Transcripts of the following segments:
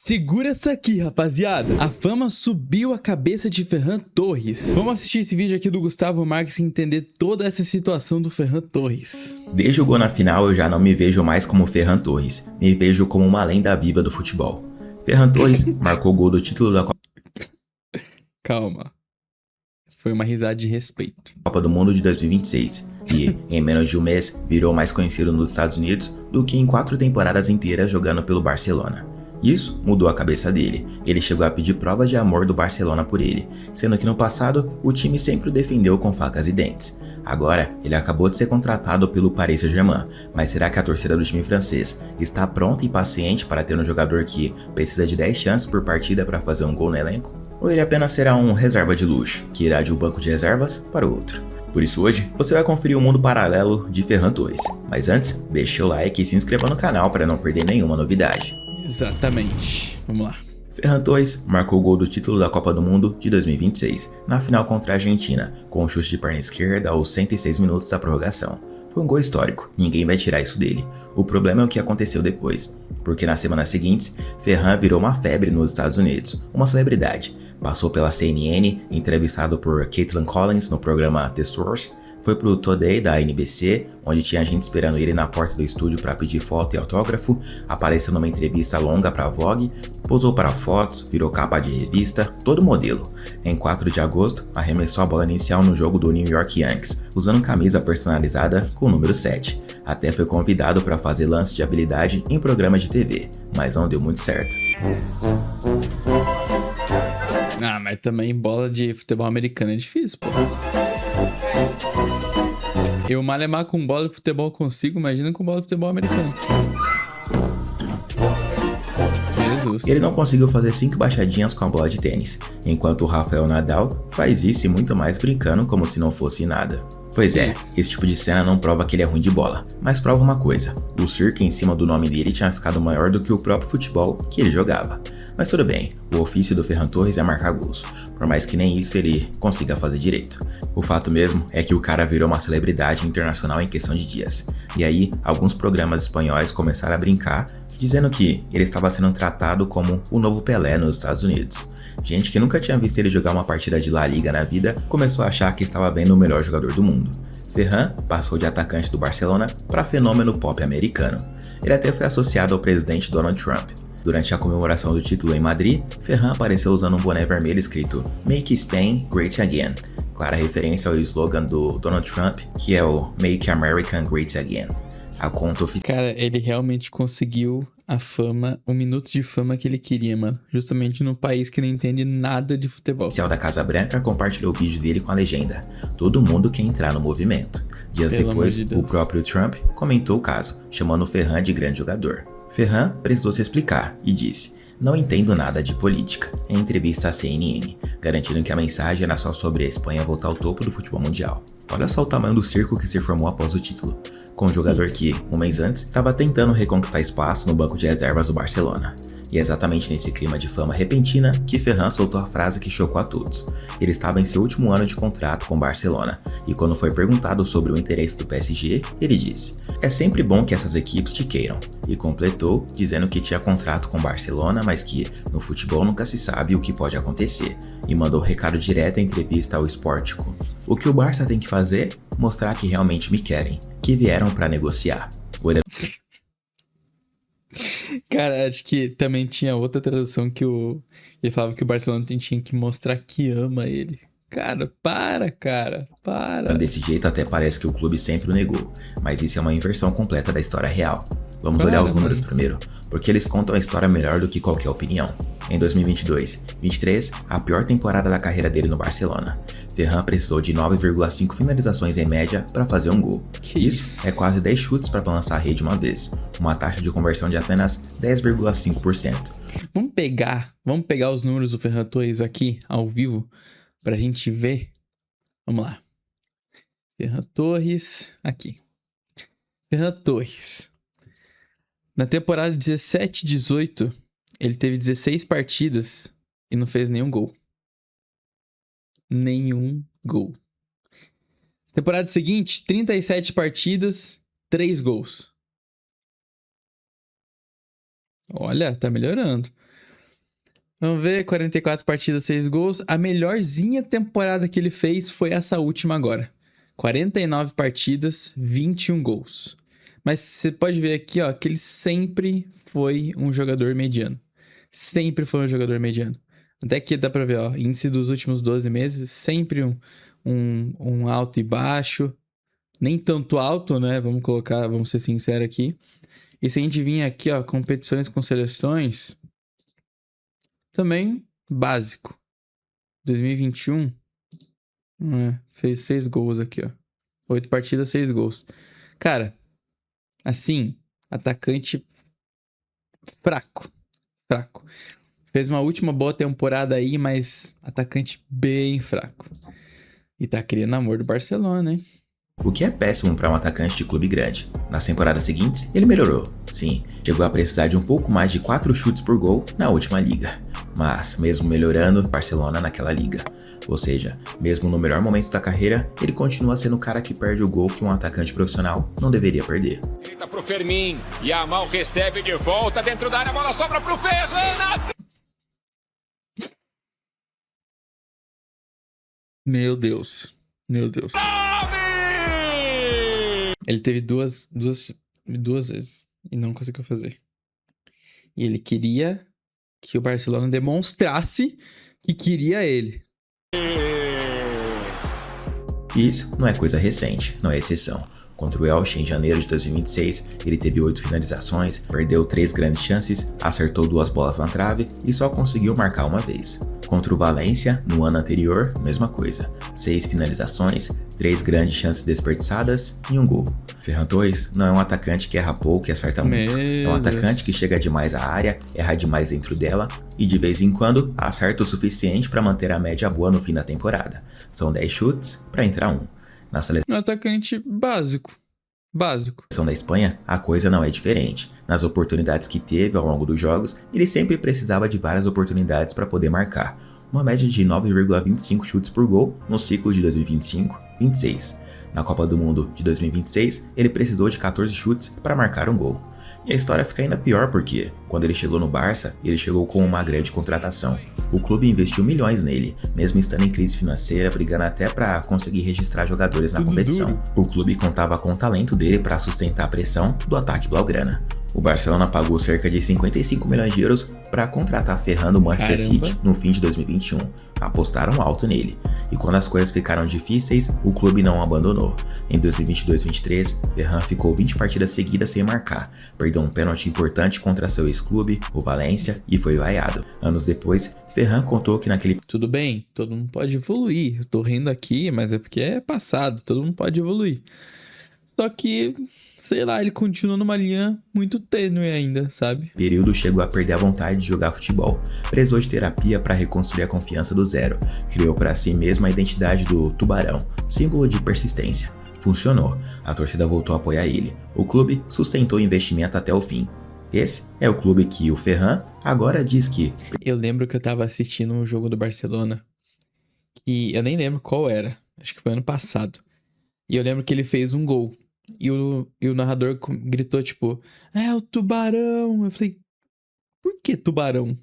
Segura essa aqui, rapaziada. A fama subiu a cabeça de Ferran Torres. Vamos assistir esse vídeo aqui do Gustavo Marques e entender toda essa situação do Ferran Torres. Desde o gol na final, eu já não me vejo mais como Ferran Torres. Me vejo como uma lenda viva do futebol. Ferran Torres marcou o gol do título da Calma. Foi uma risada de respeito. Copa do Mundo de 2026 e, em menos de um mês, virou mais conhecido nos Estados Unidos do que em 4 temporadas inteiras jogando pelo Barcelona. Isso mudou a cabeça dele. Ele chegou a pedir provas de amor do Barcelona por ele, sendo que no passado o time sempre o defendeu com facas e dentes. Agora, ele acabou de ser contratado pelo Paris Saint-Germain, mas será que a torcida do time francês está pronta e paciente para ter um jogador que precisa de 10 chances por partida para fazer um gol no elenco? Ou ele apenas será um reserva de luxo, que irá de um banco de reservas para o outro? Por isso hoje, você vai conferir o mundo paralelo de Ferran Torres. Mas antes, deixa o like e se inscreva no canal para não perder nenhuma novidade. Exatamente. Vamos lá. Ferran Torres marcou o gol do título da Copa do Mundo de 2026, na final contra a Argentina, com um chute de perna esquerda aos 106 minutos da prorrogação. Foi um gol histórico, ninguém vai tirar isso dele. O problema é o que aconteceu depois, porque nas semanas seguintes, Ferran virou uma febre nos Estados Unidos, uma celebridade. Passou pela CNN, entrevistado por Caitlin Collins no programa The Source, foi pro Today da NBC, onde tinha gente esperando ele na porta do estúdio para pedir foto e autógrafo, apareceu numa entrevista longa pra Vogue, posou para fotos, virou capa de revista, todo modelo. Em 4 de agosto, arremessou a bola inicial no jogo do New York Yankees, usando camisa personalizada com o número 7. Até foi convidado para fazer lance de habilidade em programas de TV, mas não deu muito certo. Ah, mas também bola de futebol americano é difícil, pô. Eu malemar com bola de futebol consigo, imagina com bola de futebol americano. Jesus. Ele não conseguiu fazer 5 baixadinhas com a bola de tênis, enquanto o Rafael Nadal faz isso e muito mais brincando como se não fosse nada. Pois é, esse tipo de cena não prova que ele é ruim de bola, mas prova uma coisa, o circo em cima do nome dele tinha ficado maior do que o próprio futebol que ele jogava. Mas tudo bem, o ofício do Ferran Torres é marcar gols, por mais que nem isso ele consiga fazer direito. O fato mesmo é que o cara virou uma celebridade internacional em questão de dias, e aí alguns programas espanhóis começaram a brincar, dizendo que ele estava sendo tratado como o novo Pelé nos Estados Unidos. Gente que nunca tinha visto ele jogar uma partida de La Liga na vida começou a achar que estava vendo o melhor jogador do mundo. Ferran passou de atacante do Barcelona para fenômeno pop americano. Ele até foi associado ao presidente Donald Trump. Durante a comemoração do título em Madrid, Ferran apareceu usando um boné vermelho escrito Make Spain Great Again, clara referência ao slogan do Donald Trump, que é o Make America Great Again. A conta oficial... Cara, ele realmente conseguiu a fama, o minuto de fama que ele queria, mano. Justamente num país que não entende nada de futebol. O oficial da Casa Branca compartilhou o vídeo dele com a legenda: todo mundo quer entrar no movimento. Dias depois, o próprio Trump comentou o caso, chamando o Ferran de grande jogador. Ferran precisou se explicar e disse: não entendo nada de política, em entrevista à CNN, garantindo que a mensagem era só sobre a Espanha voltar ao topo do futebol mundial. Olha só o tamanho do circo que se formou após o título, com um jogador que, um mês antes, estava tentando reconquistar espaço no banco de reservas do Barcelona. E é exatamente nesse clima de fama repentina que Ferran soltou a frase que chocou a todos. Ele estava em seu último ano de contrato com o Barcelona, e quando foi perguntado sobre o interesse do PSG, ele disse: é sempre bom que essas equipes te queiram, e completou dizendo que tinha contrato com o Barcelona, mas que no futebol nunca se sabe o que pode acontecer, e mandou recado direto em entrevista ao Sportico: o que o Barça tem que fazer? Mostrar que realmente me querem, que vieram para negociar. Cara, acho que também tinha outra tradução que ele falava que o Barcelona tinha que mostrar que ama ele. Cara, para. Desse jeito até parece que o clube sempre o negou, mas isso é uma inversão completa da história real. Vamos olhar os números primeiro, porque eles contam a história melhor do que qualquer opinião. Em 2022-23, a pior temporada da carreira dele no Barcelona, Ferran precisou de 9,5 finalizações em média para fazer um gol. Isso é quase 10 chutes para balançar a rede uma vez, uma taxa de conversão de apenas 10,5%. Vamos pegar os números do Ferran Torres aqui, ao vivo, pra gente ver. Vamos lá. Ferran Torres, aqui. Ferran Torres. Na temporada 17-18, ele teve 16 partidas e não fez nenhum gol. Nenhum gol. Temporada seguinte, 37 partidas, 3 gols. Olha, tá melhorando. Vamos ver, 44 partidas, 6 gols. A melhorzinha temporada que ele fez foi essa última agora. 49 partidas, 21 gols. Mas você pode ver aqui, ó, que ele sempre foi um jogador mediano. Sempre foi um jogador mediano. Até que dá pra ver, ó, índice dos últimos 12 meses, sempre um alto e baixo. Nem tanto alto, né? Vamos ser sinceros aqui. E se a gente vir aqui, ó, competições com seleções, também básico. 2021, fez 6 gols aqui, ó. 8 partidas, 6 gols. Cara, assim, atacante fraco. Fez uma última boa temporada aí, mas atacante bem fraco. E tá criando amor do Barcelona, hein? O que é péssimo para um atacante de clube grande. Nas temporadas seguintes, ele melhorou. Sim, chegou a precisar de um pouco mais de 4 chutes por gol na última liga. Mas, mesmo melhorando, Barcelona naquela liga. Ou seja, mesmo no melhor momento da carreira, ele continua sendo o cara que perde o gol que um atacante profissional não deveria perder. Tenta pro Fermin, Yamal recebe de volta dentro da área, a bola sobra pro Ferran. Meu Deus. Ele teve duas vezes e não conseguiu fazer. E ele queria que o Barcelona demonstrasse que queria ele. E isso não é coisa recente, não é exceção. Contra o Elche em janeiro de 2026, ele teve 8 finalizações, perdeu 3 grandes chances, acertou 2 bolas na trave e só conseguiu marcar uma vez. Contra o Valência, no ano anterior, mesma coisa. 6 finalizações, 3 grandes chances desperdiçadas e 1 gol. Ferran Torres não é um atacante que erra pouco e acerta muito. É um atacante que chega demais à área, erra demais dentro dela e de vez em quando acerta o suficiente para manter a média boa no fim da temporada. São 10 chutes para entrar 1. Na seleção Um atacante básico. da Espanha, a coisa não é diferente. Nas oportunidades que teve ao longo dos jogos, ele sempre precisava de várias oportunidades para poder marcar. Uma média de 9,25 chutes por gol no ciclo de 2025-26. Na Copa do Mundo de 2026, ele precisou de 14 chutes para marcar um gol. E a história fica ainda pior porque, quando ele chegou no Barça, ele chegou com uma grande contratação. O clube investiu milhões nele, mesmo estando em crise financeira, brigando até para conseguir registrar jogadores na competição. O clube contava com o talento dele para sustentar a pressão do ataque blaugrana. O Barcelona pagou cerca de 55 milhões de euros para contratar Ferran do Manchester City no fim de 2021. Apostaram alto nele. E quando as coisas ficaram difíceis, o clube não o abandonou. Em 2022-23, Ferran ficou 20 partidas seguidas sem marcar. Perdeu um pênalti importante contra seu ex-clube, o Valência, e foi vaiado. Anos depois, Ferran contou que naquele... Tudo bem, todo mundo pode evoluir. Eu tô rindo aqui, mas é porque é passado, todo mundo pode evoluir. Só que, sei lá, ele continua numa linha muito tênue ainda, sabe? Período chegou a perder a vontade de jogar futebol. Precisou de terapia para reconstruir a confiança do zero. Criou para si mesmo a identidade do tubarão, símbolo de persistência. Funcionou. A torcida voltou a apoiar ele. O clube sustentou o investimento até o fim. Esse é o clube que o Ferran agora diz que... Eu lembro que eu tava assistindo um jogo do Barcelona, que eu nem lembro qual era. Acho que foi ano passado. E eu lembro que ele fez um gol. E o narrador gritou, tipo, é o tubarão. Eu falei, por que tubarão?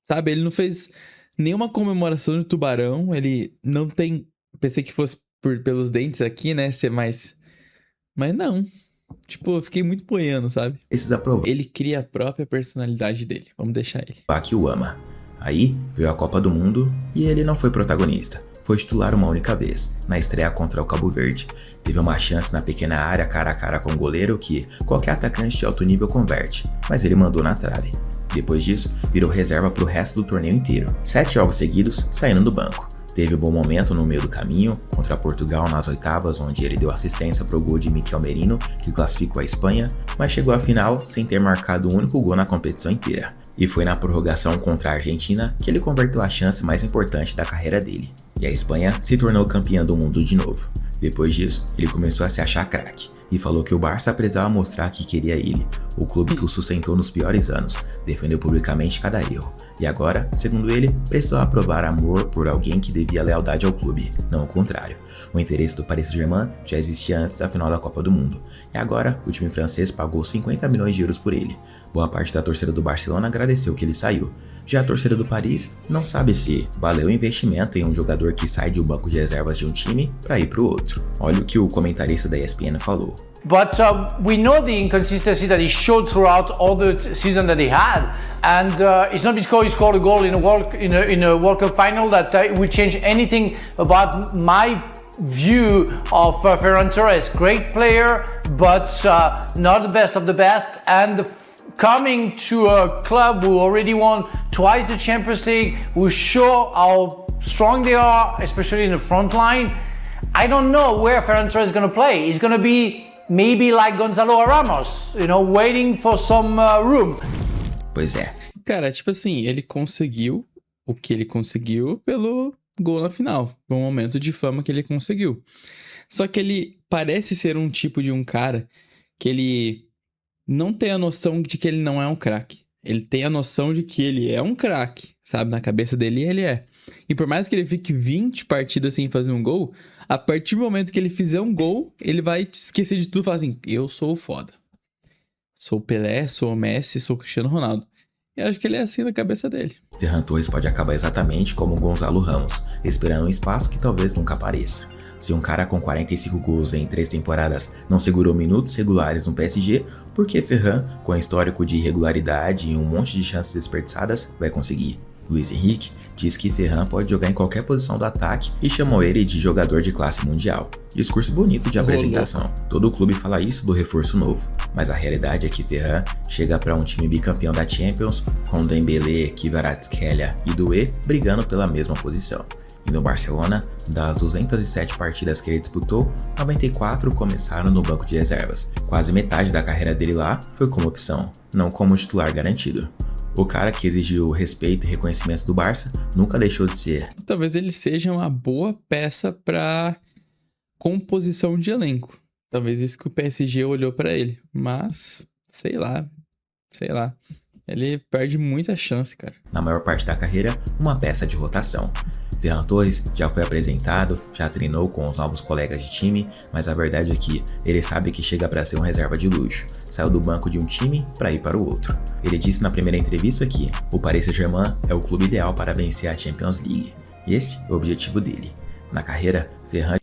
Sabe, ele não fez nenhuma comemoração de tubarão. Ele não tem... Pensei que fosse pelos dentes aqui, né, ser mais... Mas não. Tipo, eu fiquei muito boiando, sabe? Precisa provar. Ele cria a própria personalidade dele. Vamos deixar ele. Que o ama. Aí veio a Copa do Mundo e ele não foi protagonista. Foi titular uma única vez, na estreia contra o Cabo Verde. Teve uma chance na pequena área cara a cara com o goleiro que qualquer atacante de alto nível converte, mas ele mandou na trave. Depois disso, virou reserva pro resto do torneio inteiro. 7 jogos seguidos, saindo do banco. Teve um bom momento no meio do caminho, contra Portugal nas oitavas, onde ele deu assistência pro gol de Mikel Merino, que classificou a Espanha, mas chegou à final sem ter marcado um único gol na competição inteira. E foi na prorrogação contra a Argentina que ele converteu a chance mais importante da carreira dele. E a Espanha se tornou campeã do mundo de novo. Depois disso, ele começou a se achar craque e falou que o Barça precisava mostrar que queria ele, o clube que o sustentou nos piores anos, defendeu publicamente cada erro. E agora, segundo ele, precisava provar amor por alguém que devia lealdade ao clube, não o contrário. O interesse do Paris Saint-Germain já existia antes da final da Copa do Mundo, e agora o time francês pagou 50 milhões de euros por ele. Boa parte da torcida do Barcelona agradeceu que ele saiu. Já a torcida do Paris não sabe se valeu o investimento em um jogador que sai de um banco de reservas de um time para ir para o outro. Olha o que o comentarista da ESPN falou. But we know the inconsistency that he showed throughout all the season that he had, and it's not because he scored a goal in a World Cup final that it would change anything about my view of Ferran Torres. Great player, but not the best of the best, and coming to a club who already won twice the Champions League, who show how strong they are, especially in the front line. I don't know where Ferran Torres is going to play. He's going to be maybe like Gonzalo Ramos, waiting for some room. Pois é. Cara, tipo assim, ele conseguiu o que ele conseguiu pelo gol na final. Foi um momento de fama que ele conseguiu. Só que ele parece ser um tipo de um cara que ele não tem a noção de que ele não é um craque. Ele tem a noção de que ele é um craque, sabe? Na cabeça dele, ele é. E por mais que ele fique 20 partidas sem fazer um gol, a partir do momento que ele fizer um gol, ele vai esquecer de tudo e falar assim, eu sou o foda. Sou o Pelé, sou o Messi, sou o Cristiano Ronaldo. E acho que ele é assim na cabeça dele. Ferran Torres pode acabar exatamente como o Gonzalo Ramos, esperando um espaço que talvez nunca apareça. Se um cara com 45 gols em 3 temporadas não segurou minutos regulares no PSG, por que Ferran, com histórico de irregularidade e um monte de chances desperdiçadas, vai conseguir? Luiz Henrique diz que Ferran pode jogar em qualquer posição do ataque e chamou ele de jogador de classe mundial. Discurso bonito de apresentação. Todo o clube fala isso do reforço novo, mas a realidade é que Ferran chega para um time bicampeão da Champions, com Dembélé, Kvaratskhelia e Doué brigando pela mesma posição. E no Barcelona, das 207 partidas que ele disputou, 94 começaram no banco de reservas. Quase metade da carreira dele lá foi como opção, não como titular garantido. O cara que exigiu respeito e reconhecimento do Barça nunca deixou de ser. Talvez ele seja uma boa peça para composição de elenco. Talvez isso que o PSG olhou para ele. Mas, sei lá. Ele perde muita chance, cara. Na maior parte da carreira, uma peça de rotação. Ferran Torres já foi apresentado, já treinou com os novos colegas de time, mas a verdade é que ele sabe que chega para ser um reserva de luxo. Saiu do banco de um time para ir para o outro. Ele disse na primeira entrevista que o Paris Saint-Germain é o clube ideal para vencer a Champions League. Esse é o objetivo dele. Na carreira, Ferran...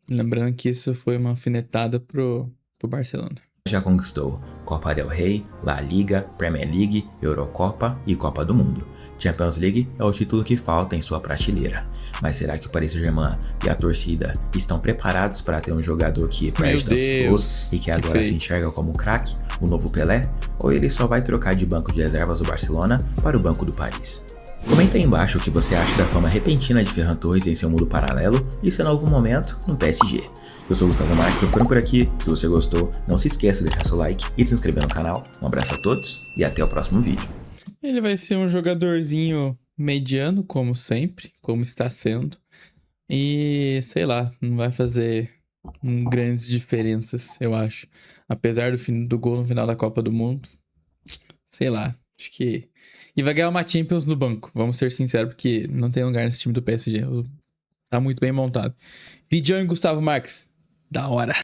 Lembrando que isso foi uma alfinetada pro Barcelona. Já conquistou Copa del Rey, La Liga, Premier League, Eurocopa e Copa do Mundo. Champions League é o título que falta em sua prateleira. Mas será que o Paris Saint-Germain e a torcida estão preparados para ter um jogador que perde tantos gols e que agora se enxerga como craque, o novo Pelé? Ou ele só vai trocar de banco de reservas do Barcelona para o banco do Paris? Comenta aí embaixo o que você acha da fama repentina de Ferran Torres em seu mundo paralelo e seu novo momento no PSG. Eu sou o Gustavo Marques, eu ficando por aqui. Se você gostou, não se esqueça de deixar seu like e de se inscrever no canal. Um abraço a todos e até o próximo vídeo. Ele vai ser um jogadorzinho mediano, como sempre, como está sendo. E, sei lá, não vai fazer grandes diferenças, eu acho. Apesar do gol no final da Copa do Mundo. Sei lá, acho que... E vai ganhar uma Champions no banco, vamos ser sinceros, porque não tem lugar nesse time do PSG. Tá muito bem montado. Vídeo em Gustavo Marques. Da hora.